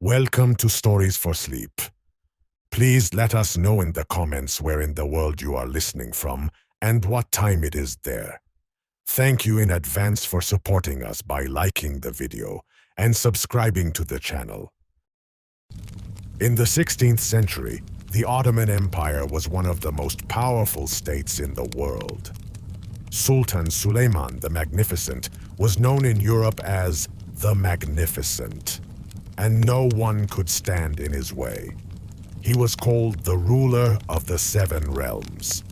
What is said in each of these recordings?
Welcome to Stories for Sleep. Please let us know in the comments where in the world you are listening from and what time it is there. Thank you in advance for supporting us by liking the video and subscribing to the channel. In the 16th century, the Ottoman Empire was one of the most powerful states in the world. Sultan Suleiman the Magnificent was known in Europe as the Magnificent, and no one could stand in his way. He was called the ruler of the Seven Realms.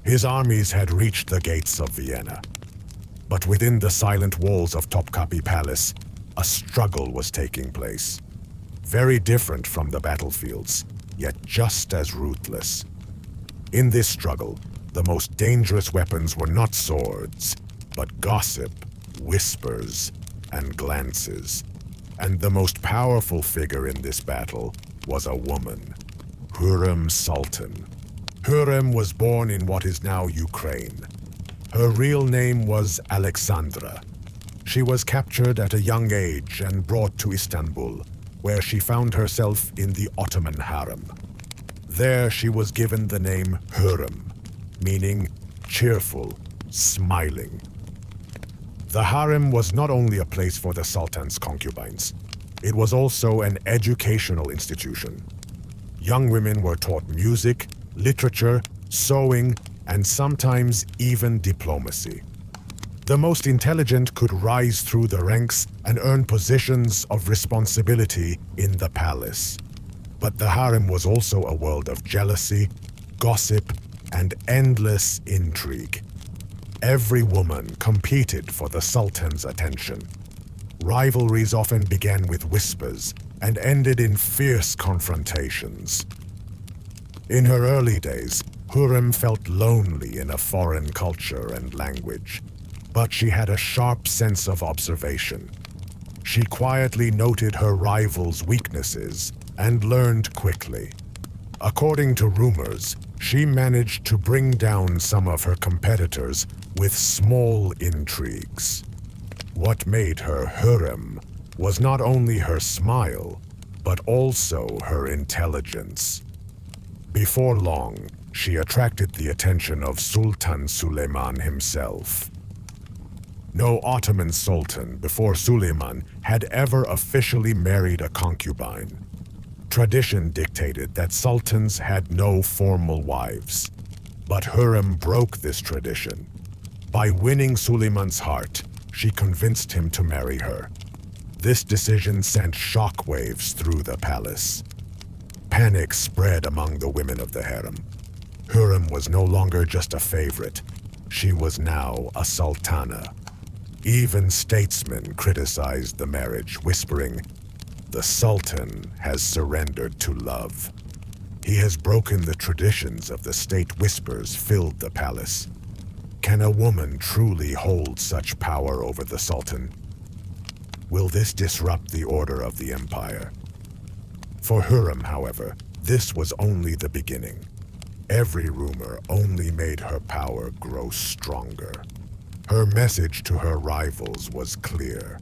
His armies had reached the gates of Vienna. But within the silent walls of Topkapi Palace, a struggle was taking place. Very different from the battlefields, yet just as ruthless. In this struggle, the most dangerous weapons were not swords, but gossip, whispers, and glances. And the most powerful figure in this battle was a woman, Hurrem Sultan. Hürrem was born in what is now Ukraine. Her real name was Alexandra. She was captured at a young age and brought to Istanbul, where she found herself in the Ottoman harem. There she was given the name Hürrem, meaning cheerful, smiling. The harem was not only a place for the Sultan's concubines, it was also an educational institution. Young women were taught music, literature, sewing, and sometimes even diplomacy. The most intelligent could rise through the ranks and earn positions of responsibility in the palace. But the harem was also a world of jealousy, gossip, and endless intrigue. Every woman competed for the Sultan's attention. Rivalries often began with whispers and ended in fierce confrontations. In her early days, Hürrem felt lonely in a foreign culture and language, but she had a sharp sense of observation. She quietly noted her rivals' weaknesses and learned quickly. According to rumors, she managed to bring down some of her competitors with small intrigues. What made her Hürrem was not only her smile, but also her intelligence. Before long, she attracted the attention of Sultan Suleiman himself. No Ottoman sultan before Suleiman had ever officially married a concubine. Tradition dictated that sultans had no formal wives. But Hürrem broke this tradition. By winning Suleiman's heart, she convinced him to marry her. This decision sent shockwaves through the palace. Panic spread among the women of the harem. Hürrem was no longer just a favorite. She was now a sultana. Even statesmen criticized the marriage, whispering, "The Sultan has surrendered to love." He has broken the traditions of the state. Whispers filled the palace. Can a woman truly hold such power over the Sultan? Will this disrupt the order of the empire? For Hürrem, however, this was only the beginning. Every rumor only made her power grow stronger. Her message to her rivals was clear.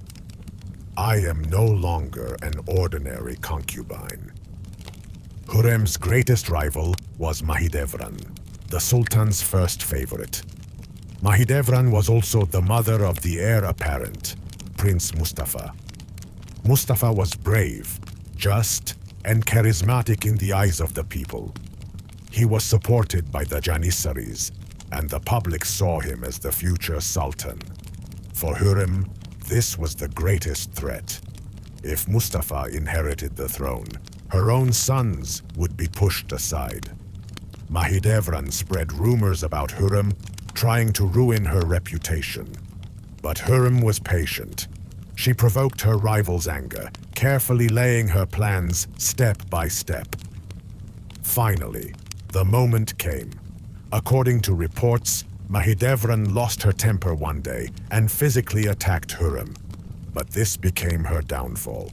I am no longer an ordinary concubine. Hürrem's greatest rival was Mahidevran, the Sultan's first favorite. Mahidevran was also the mother of the heir apparent, Prince Mustafa. Mustafa was brave, just, and charismatic in the eyes of the people. He was supported by the Janissaries, and the public saw him as the future Sultan. For Hürrem, this was the greatest threat. If Mustafa inherited the throne, her own sons would be pushed aside. Mahidevran spread rumors about Hürrem, trying to ruin her reputation. But Hürrem was patient. She provoked her rival's anger, carefully laying her plans step by step. Finally, the moment came. According to reports, Mahidevran lost her temper one day and physically attacked Hürrem. But this became her downfall.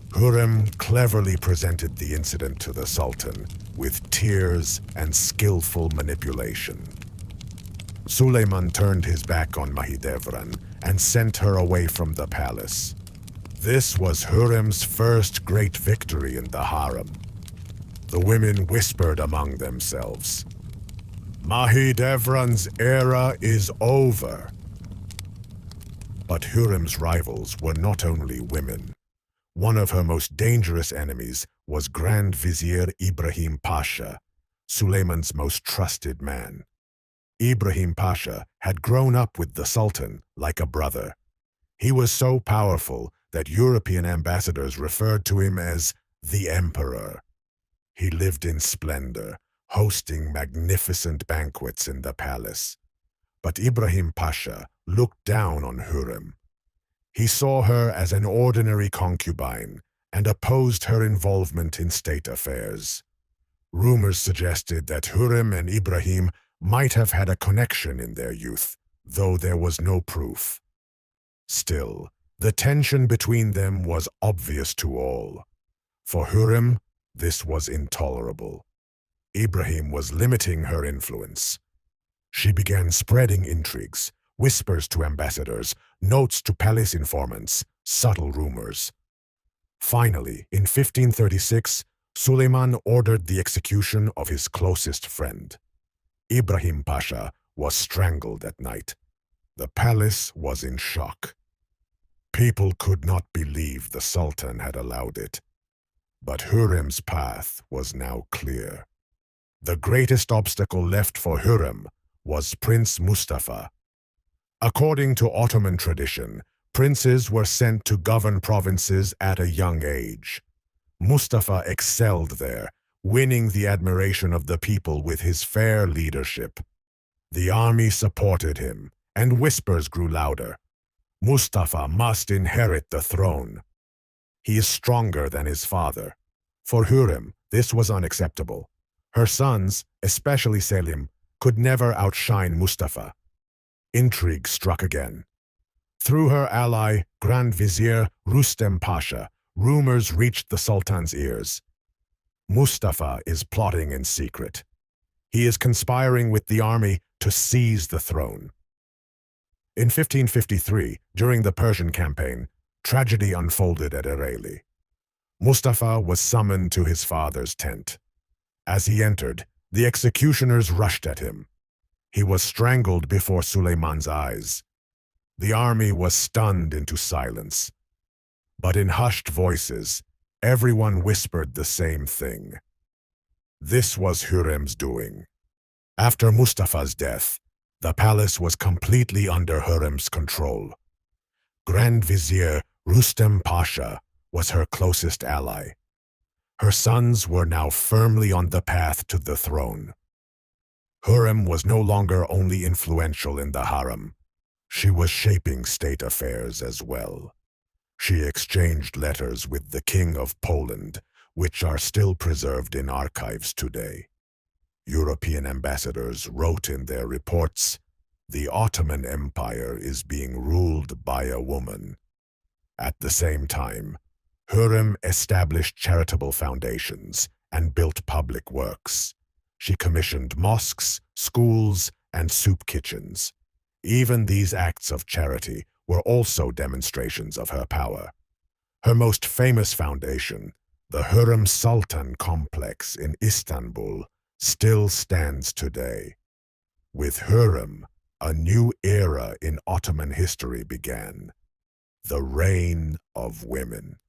Hürrem cleverly presented the incident to the Sultan with tears and skillful manipulation. Suleiman turned his back on Mahidevran and sent her away from the palace. This was Hürrem's first great victory in the harem. The women whispered among themselves, "Mahidevran's era is over." But Hürrem's rivals were not only women. One of her most dangerous enemies was Grand Vizier Ibrahim Pasha, Suleiman's most trusted man. Ibrahim Pasha had grown up with the Sultan like a brother. He was so powerful that European ambassadors referred to him as the Emperor. He lived in splendor, hosting magnificent banquets in the palace. But Ibrahim Pasha looked down on Hürrem. He saw her as an ordinary concubine and opposed her involvement in state affairs. Rumors suggested that Hürrem and Ibrahim might have had a connection in their youth, though there was no proof. Still, the tension between them was obvious to all. For Hürrem, this was intolerable. Ibrahim was limiting her influence. She began spreading intrigues, whispers to ambassadors, notes to palace informants, subtle rumors. Finally, in 1536, Suleiman ordered the execution of his closest friend. Ibrahim Pasha was strangled at night. The palace was in shock. People could not believe the Sultan had allowed it. But Hürrem's path was now clear. The greatest obstacle left for Hürrem was Prince Mustafa. According to Ottoman tradition, princes were sent to govern provinces at a young age. Mustafa excelled there, winning the admiration of the people with his fair leadership. The army supported him, and whispers grew louder. Mustafa must inherit the throne. He is stronger than his father. For Hürrem, this was unacceptable. Her sons, especially Selim, could never outshine Mustafa. Intrigue struck again. Through her ally, Grand Vizier Rüstem Pasha, rumors reached the Sultan's ears. Mustafa is plotting in secret. He is conspiring with the army to seize the throne. In 1553, during the Persian campaign, tragedy unfolded at Ereğli. Mustafa was summoned to his father's tent. As he entered, the executioners rushed at him. He was strangled before Suleiman's eyes. The army was stunned into silence. But in hushed voices, everyone whispered the same thing. This was Hürrem's doing. After Mustafa's death, the palace was completely under Hürrem's control. Grand Vizier Rüstem Pasha was her closest ally. Her sons were now firmly on the path to the throne. Hürrem was no longer only influential in the harem. She was shaping state affairs as well. She exchanged letters with the King of Poland, which are still preserved in archives today. European ambassadors wrote in their reports, "The Ottoman Empire is being ruled by a woman." At the same time, Hürrem established charitable foundations and built public works. She commissioned mosques, schools, and soup kitchens. Even these acts of charity were also demonstrations of her power. Her most famous foundation, the Hurrem Sultan complex in Istanbul, still stands today. With Hürrem, a new era in Ottoman history began, the reign of women.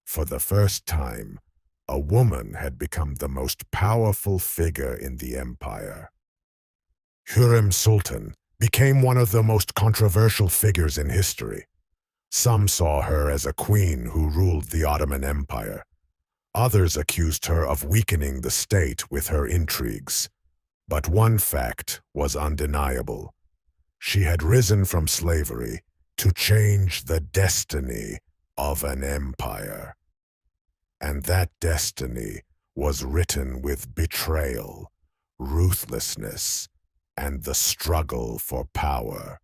For the first time, a woman had become the most powerful figure in the empire. Hurrem Sultan became one of the most controversial figures in history. Some saw her as a queen who ruled the Ottoman Empire. Others accused her of weakening the state with her intrigues. But one fact was undeniable. She had risen from slavery to change the destiny of an empire. And that destiny was written with betrayal, ruthlessness, and the struggle for power.